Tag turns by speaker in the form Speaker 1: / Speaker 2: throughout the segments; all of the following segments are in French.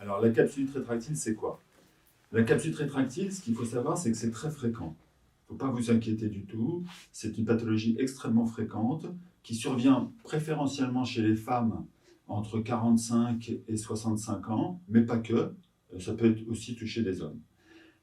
Speaker 1: Alors, la capsule rétractile, c'est quoi? La capsule rétractile, ce qu'il faut savoir, c'est que c'est très fréquent. Il ne faut pas vous inquiéter du tout. C'est une pathologie extrêmement fréquente qui survient préférentiellement chez les femmes entre 45 et 65 ans, mais pas que. Ça peut aussi toucher des hommes.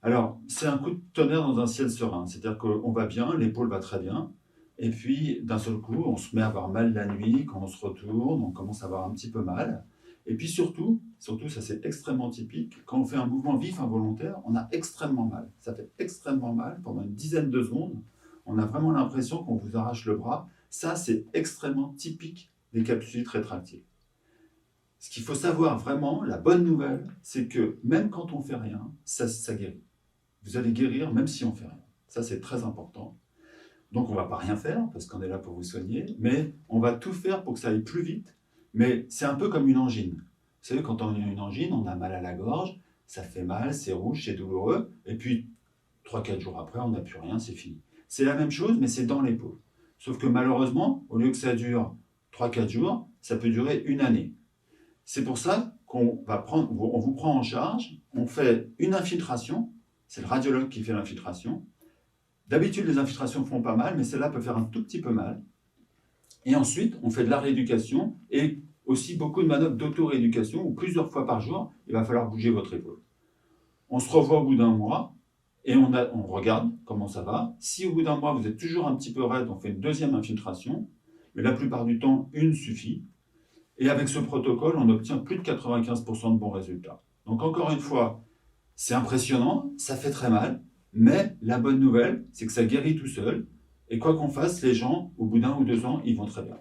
Speaker 1: Alors, c'est un coup de tonnerre dans un ciel serein. C'est-à-dire qu'on va bien, l'épaule va très bien. Et puis, d'un seul coup, on se met à avoir mal la nuit. Quand on se retourne, on commence à avoir un petit peu mal. Et puis surtout, ça c'est extrêmement typique, quand on fait un mouvement vif involontaire, on a extrêmement mal. Ça fait extrêmement mal pendant une dizaine de secondes. On a vraiment l'impression qu'on vous arrache le bras. Ça, c'est extrêmement typique des capsulites rétractiles. Ce qu'il faut savoir vraiment, la bonne nouvelle, c'est que même quand on ne fait rien, ça guérit. Vous allez guérir même si on ne fait rien. Ça, c'est très important. Donc, on ne va pas rien faire, parce qu'on est là pour vous soigner, mais on va tout faire pour que ça aille plus vite. Mais c'est un peu comme une angine. Vous savez, quand on a une angine, on a mal à la gorge, ça fait mal, c'est rouge, c'est douloureux, et puis 3-4 jours après, on n'a plus rien, c'est fini. C'est la même chose, mais c'est dans l'épaule. Sauf que malheureusement, au lieu que ça dure 3-4 jours, ça peut durer une année. C'est pour ça on vous prend en charge, on fait une infiltration, c'est le radiologue qui fait l'infiltration. D'habitude, les infiltrations font pas mal, mais celle-là peut faire un tout petit peu mal. Et ensuite, on fait de la rééducation et aussi beaucoup de manœuvres d'auto-rééducation où plusieurs fois par jour, il va falloir bouger votre épaule. On se revoit au bout d'un mois et on regarde comment ça va. Si au bout d'un mois, vous êtes toujours un petit peu raide, on fait une deuxième infiltration, mais la plupart du temps, une suffit. Et avec ce protocole, on obtient plus de 95% de bons résultats. Donc encore une fois, c'est impressionnant, ça fait très mal, mais la bonne nouvelle, c'est que ça guérit tout seul. Et quoi qu'on fasse, les gens, au bout d'1 ou 2 ans, ils vont très bien.